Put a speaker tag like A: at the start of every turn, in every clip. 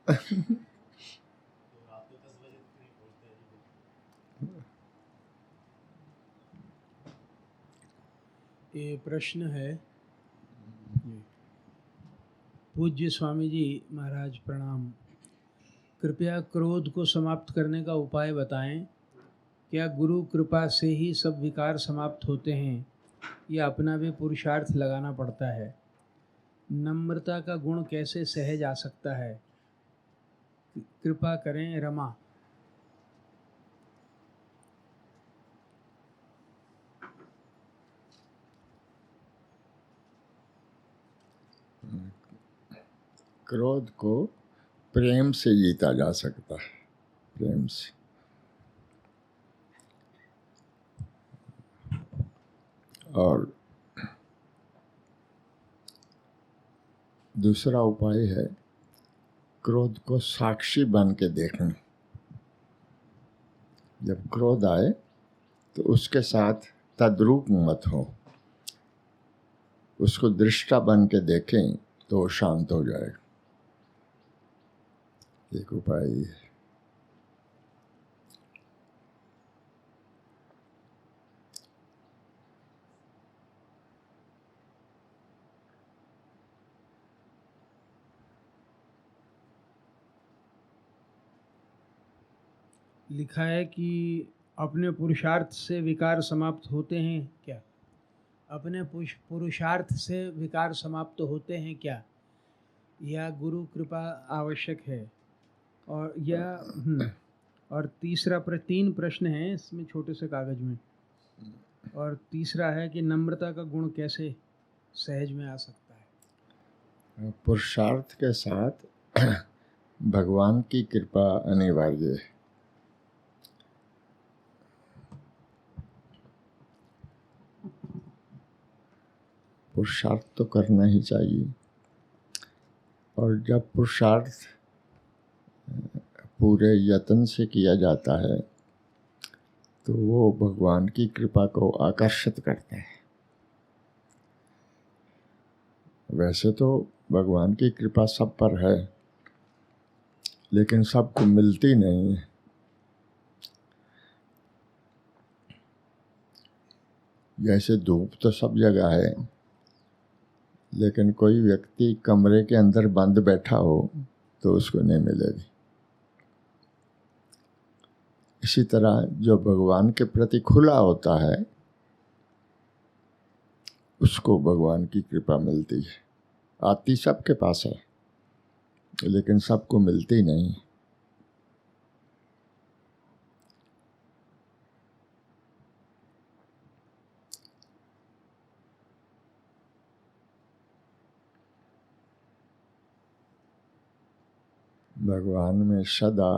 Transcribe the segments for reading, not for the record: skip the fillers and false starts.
A: ये प्रश्न है, पूज्य स्वामी जी महाराज प्रणाम। कृपया क्रोध को समाप्त करने का उपाय बताएं। क्या गुरु कृपा से ही सब विकार समाप्त होते हैं या अपना भी पुरुषार्थ लगाना पड़ता है? नम्रता का गुण कैसे सहज आ सकता है? कृपा करें, रमा।
B: क्रोध को प्रेम से जीता जा सकता है, प्रेम से। और दूसरा उपाय है क्रोध को साक्षी बन के देखना। जब क्रोध आए तो उसके साथ तद्रूप मत हो, उसको दृष्टा बन के देखें तो वो शांत हो जाएगा। एक उपाय है।
A: लिखा है कि अपने पुरुषार्थ से विकार समाप्त होते हैं क्या? अपने पुरुषार्थ से विकार समाप्त होते हैं क्या, या गुरु कृपा आवश्यक है? और यह और तीन प्रश्न हैं इसमें छोटे से कागज में। और तीसरा है कि नम्रता का गुण कैसे सहज में आ सकता है?
B: पुरुषार्थ के साथ भगवान की कृपा अनिवार्य है। पुरुषार्थ तो करना ही चाहिए, और जब पुरुषार्थ पूरे यत्न से किया जाता है तो वो भगवान की कृपा को आकर्षित करता है। वैसे तो भगवान की कृपा सब पर है, लेकिन सबको मिलती नहीं है। जैसे धूप तो सब जगह है, लेकिन कोई व्यक्ति कमरे के अंदर बंद बैठा हो तो उसको नहीं मिलेगी। इसी तरह जो भगवान के प्रति खुला होता है उसको भगवान की कृपा मिलती है। आती सबके पास है, लेकिन सबको मिलती नहीं। भगवान में सदा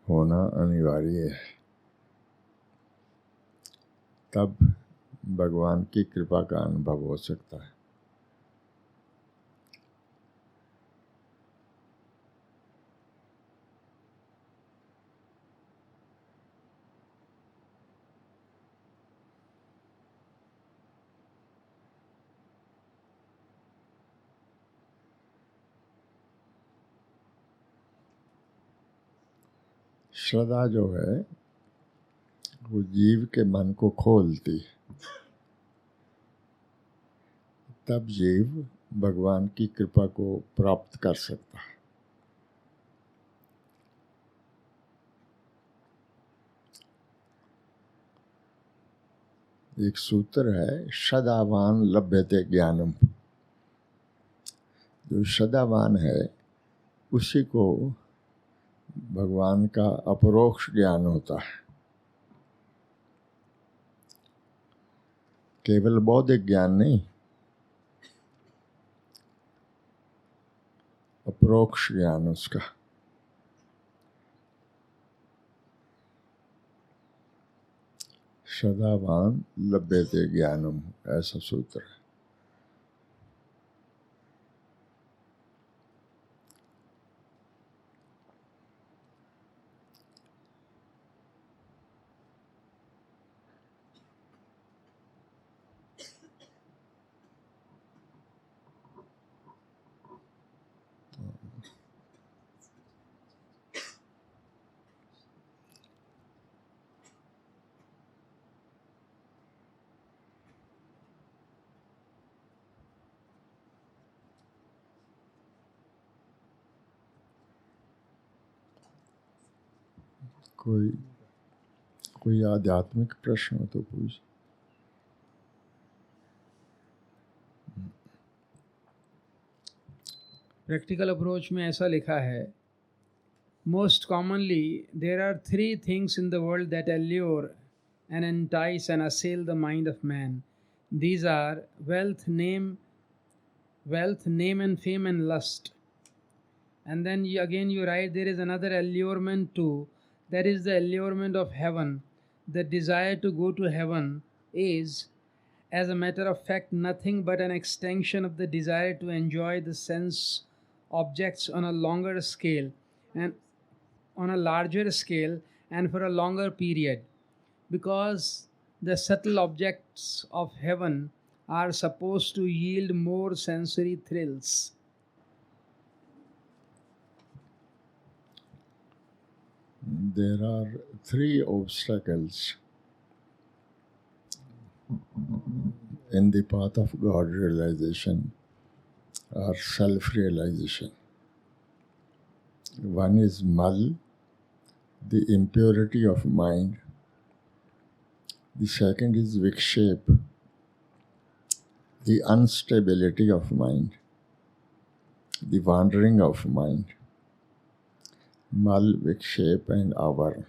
B: होना अनिवार्य है, तब भगवान की कृपा का अनुभव हो सकता है। श्रद्धा जो है वो जीव के मन को खोलती है, तब जीव भगवान की कृपा को प्राप्त कर सकता है। एक सूत्र है, श्रद्धावान लभ्यते ज्ञानम। जो श्रद्धावान है उसी को भगवान का अपरोक्ष ज्ञान होता है। केवल बौद्धिक ज्ञान नहीं, अपरोक्ष ज्ञान उसका। श्रद्धावान लभ्यते ज्ञानम, ऐसा सूत्र है। कोई आध्यात्मिक प्रश्न हो तो पूछ।
A: प्रैक्टिकल अप्रोच में ऐसा लिखा है, most commonly there are 3 things in the world that allure and entice and assail the mind of man. These are wealth, name and fame, and lust. And then you write there is another allurement too, that is the allurement of heaven. The desire to go to heaven is, as a matter of fact, nothing but an extension of the desire to enjoy the sense objects on a longer scale and on a larger scale and for a longer period, because the subtle objects of heaven are supposed to yield more sensory thrills.
B: There are 3 obstacles in the path of God realization or self-realization. One is mal, the impurity of mind. The second is vikshep, the unstability of mind, the wandering of mind. Mal, vikshep and avaran.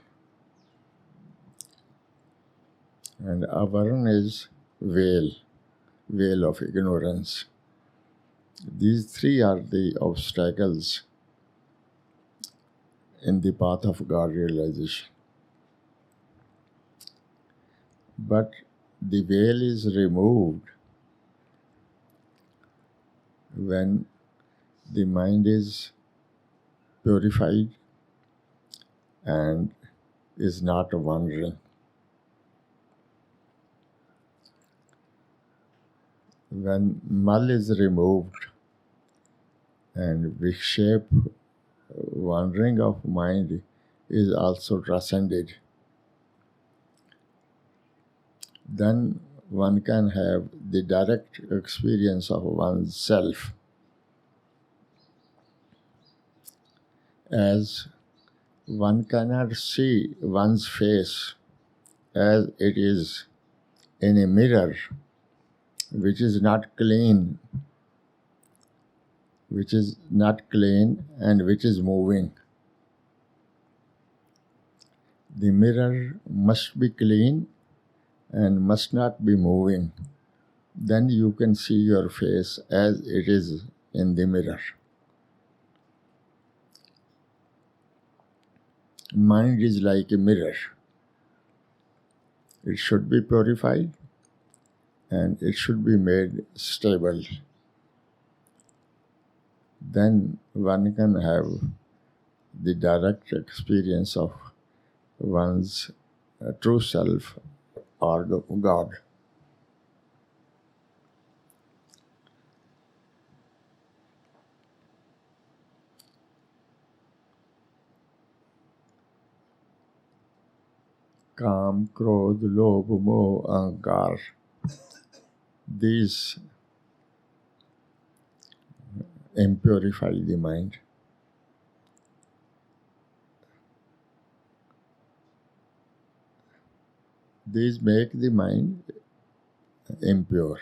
B: And avaran is veil of ignorance. These 3 are the obstacles in the path of God realization. But the veil is removed when the mind is purified and is not wandering. When mal is removed and vikshep, wandering of mind, is also transcended, then one can have the direct experience of one's self as one cannot see one's face as it is in a mirror which is not clean and which is moving. The mirror must be clean and must not be moving. Then you can see your face as it is in the mirror. Mind is like a mirror. It should be purified and it should be made stable. Then one can have the direct experience of one's true self or God. काम, क्रोध, लोभ, मोह, अहंकार, these impurify the mind. These make the mind impure.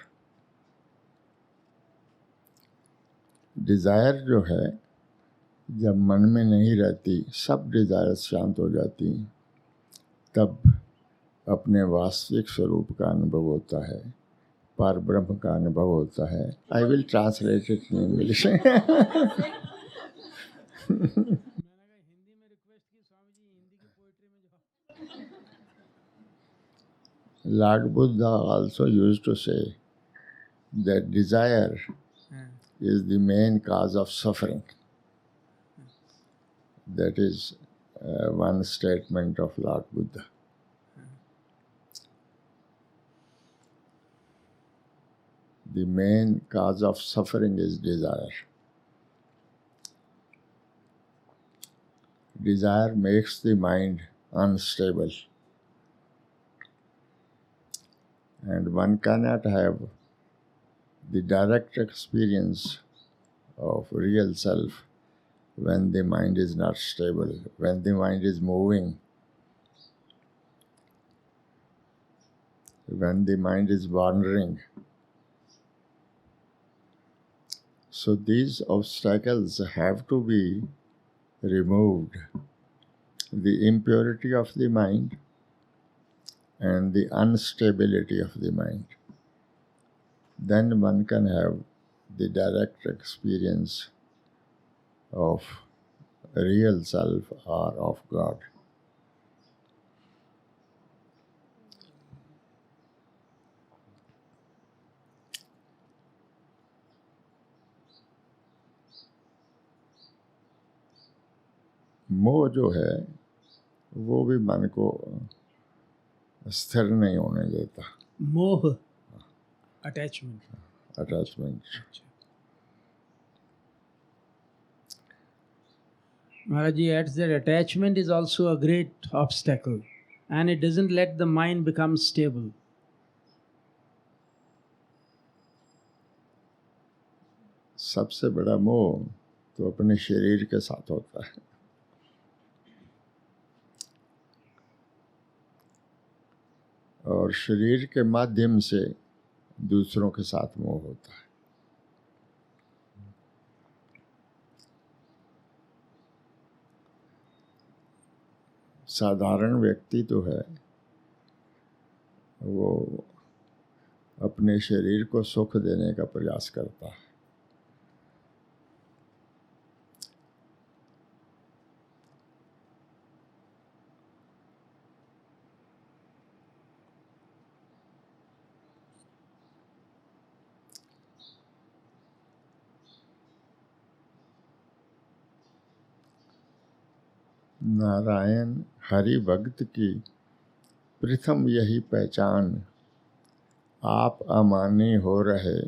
B: Desire जो है, जब मन में नहीं रहती, सब डिज़ायर शांत हो जाती, तब अपने वास्तविक स्वरूप का अनुभव होता है, पर ब्रह्म का अनुभव होता है. I will translate it in English. Lord Buddha also used to say that desire is the main cause of suffering. That is one statement of Lord Buddha. The main cause of suffering is desire. Desire makes the mind unstable. And one cannot have the direct experience of real self when the mind is not stable, when the mind is moving when the mind is wandering. So these obstacles have to be removed. The impurity of the mind and the instability of the mind. Then one can have the direct experience of real self or of God. मोह जो है वो भी मन को स्थिर नहीं होने देता.
A: मोह, attachment. Maharaji adds that attachment is also a great obstacle and it doesn't let the mind become stable.
B: सबसे बड़ा मोह तो अपने शरीर के साथ होता है. और शरीर के माध्यम से दूसरों के साथ मोह होता है. साधारण व्यक्ति तो है वो अपने शरीर को सुख देने का प्रयास करता है. नारायण हरि भक्त की प्रथम यही पहचान, आप अमानी हो रहे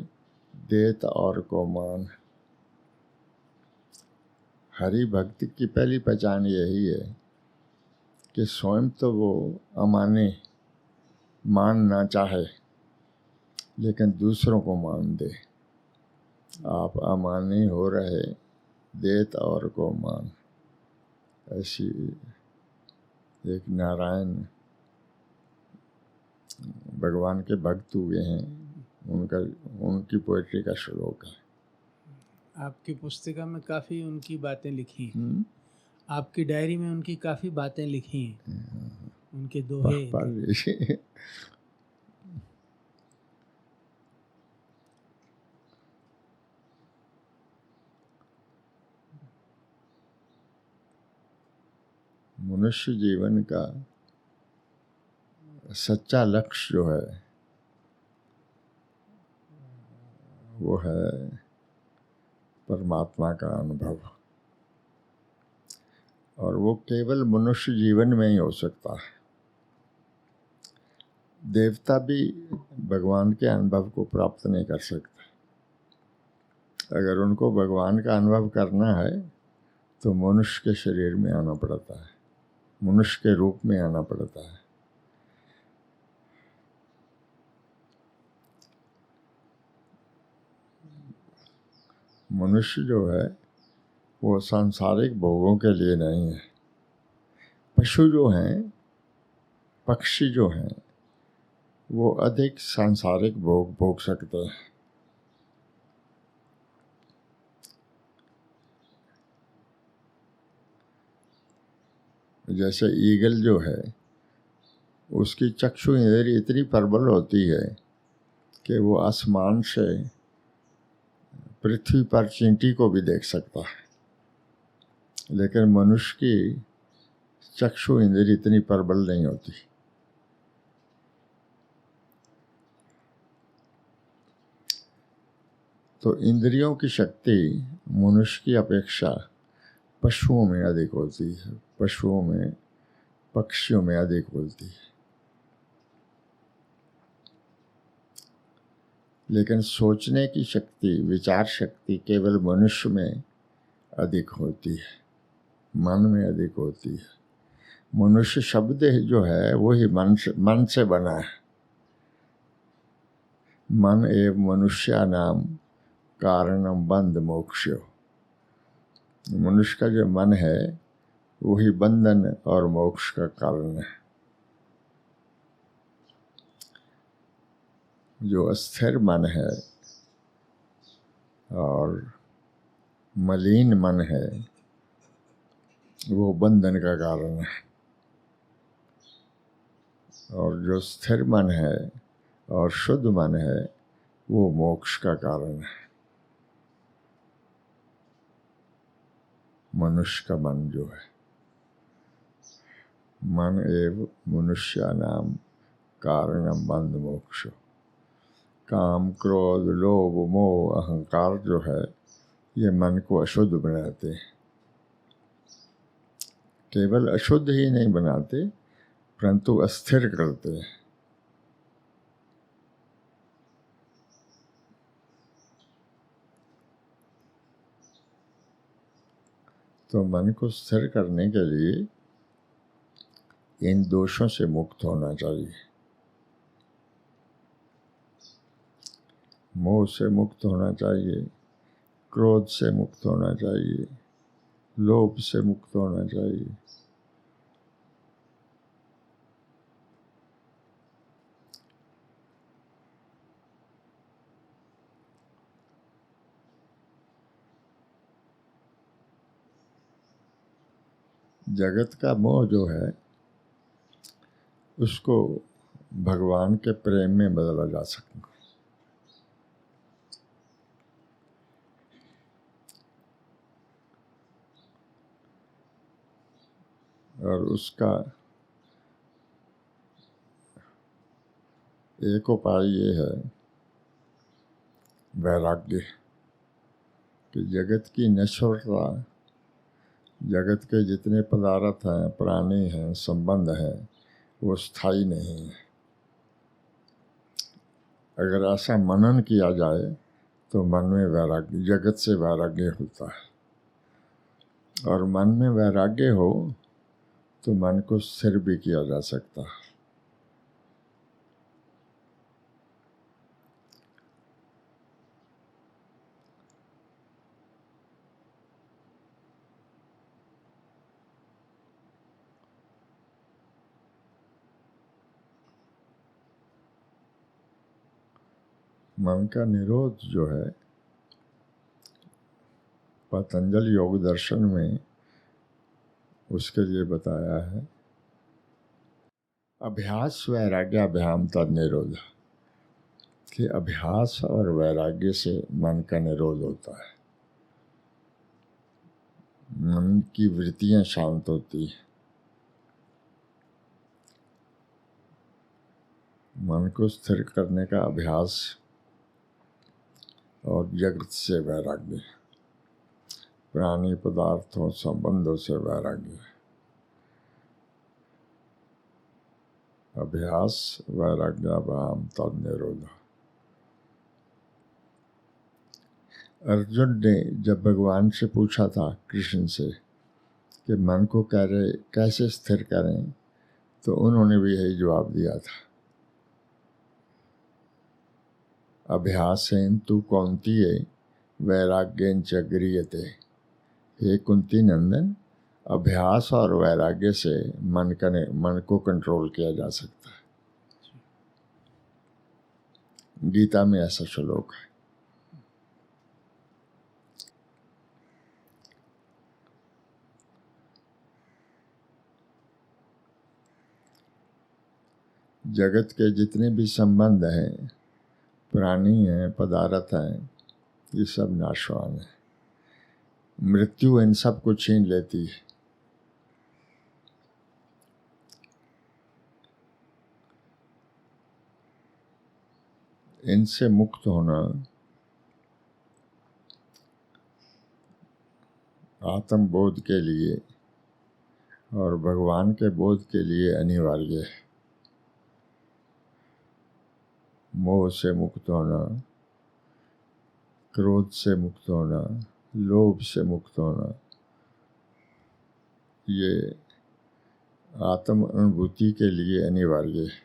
B: देत और को मान. हरि भक्ति की पहली पहचान यही है कि स्वयं तो वो अमानी मानना चाहे लेकिन दूसरों को मान दे. आप अमानी हो रहे देत और को मान. ऐसी एक नारायण भगवान के भक्त हुए हैं, उनकी पोएट्री का श्लोक है.
A: आपकी पुस्तिका में काफ़ी उनकी बातें लिखी हैं. आपकी डायरी में उनकी काफ़ी बातें लिखी हैं, उनके दोहे.
B: मनुष्य जीवन का सच्चा लक्ष्य जो है वो है परमात्मा का अनुभव. और वो केवल मनुष्य जीवन में ही हो सकता है. देवता भी भगवान के अनुभव को प्राप्त नहीं कर सकते. अगर उनको भगवान का अनुभव करना है तो मनुष्य के शरीर में आना पड़ता है, मनुष्य के रूप में आना पड़ता है. मनुष्य जो है वो सांसारिक भोगों के लिए नहीं है. पशु जो हैं, पक्षी जो हैं, वो अधिक सांसारिक भोग भोग सकते हैं. जैसे ईगल जो है उसकी चक्षु इंद्रिय इतनी प्रबल होती है कि वो आसमान से पृथ्वी पर चींटी को भी देख सकता है. लेकिन मनुष्य की चक्षु इंद्रिय इतनी प्रबल नहीं होती. तो इंद्रियों की शक्ति मनुष्य की अपेक्षा पशुओं में अधिक होती है, पशुओं में, पक्षियों में अधिक होती है. लेकिन सोचने की शक्ति, विचार शक्ति केवल मनुष्य में अधिक होती है, मन में अधिक होती है. मनुष्य शब्द जो है वो ही मन से बना है. मन एव मनुष्य नाम कारणम बंध मोक्ष्यो. मनुष्य का जो मन है वही बंधन और मोक्ष का कारण है. जो अस्थिर मन है और मलिन मन है वो बंधन का कारण है, और जो स्थिर मन है और शुद्ध मन है वो मोक्ष का कारण है। मनुष्य का मन जो है, मन एव मनुष्यानाम कारणम बंध मोक्ष। काम, क्रोध, लोभ, मोह, अहंकार जो है ये मन को अशुद्ध बनाते हैं। केवल अशुद्ध ही नहीं बनाते परंतु अस्थिर करते हैं। तो मन को स्थिर करने के लिए इन दोषों से मुक्त होना चाहिए। मोह से मुक्त होना चाहिए, क्रोध से मुक्त होना चाहिए, लोभ से मुक्त होना चाहिए। जगत का मोह जो है उसको भगवान के प्रेम में बदला जा सकता है। और उसका एक उपाय ये है वैराग्य, कि जगत की नश्वरता, जगत के जितने पदार्थ हैं, प्राणी हैं, संबंध हैं, वो स्थायी नहीं है। अगर ऐसा मनन किया जाए तो मन में वैराग्य, जगत से वैराग्य होता है। और मन में वैराग्य हो तो मन को स्थिर भी किया जा सकता है। मन का निरोध जो है पतंजलि योग दर्शन में उसके लिए बताया है अभ्यास वैराग्याभ्याम तद निरोध, कि अभ्यास और वैराग्य से मन का निरोध होता है। मन की वृत्तियां शांत होती हैं, मन को स्थिर करने का अभ्यास और जगत से वैराग्य, प्राणी पदार्थों संबंधों से वैराग्य। अभ्यास वैराग्याभ्याम तद निरोध। अर्जुन ने जब भगवान से पूछा था, कृष्ण से, कि मन को कैसे स्थिर करें, तो उन्होंने भी यही जवाब दिया था, अभ्यासेन तु कौन्तेय वैराग्येन च गृह्यते। हे कुंती नंदन, अभ्यास और वैराग्य से मन को कंट्रोल किया जा सकता है। गीता में ऐसा श्लोक है। जगत के जितने भी संबंध हैं, प्राणी हैं, पदार्थ हैं, ये सब नाशवान है। मृत्यु इन सब को छीन लेती है। इनसे मुक्त होना आत्मबोध के लिए और भगवान के बोध के लिए अनिवार्य है। मोह से मुक्त होना, क्रोध से मुक्त होना, लोभ से मुक्त होना, ये आत्म अनुभूति के लिए अनिवार्य है।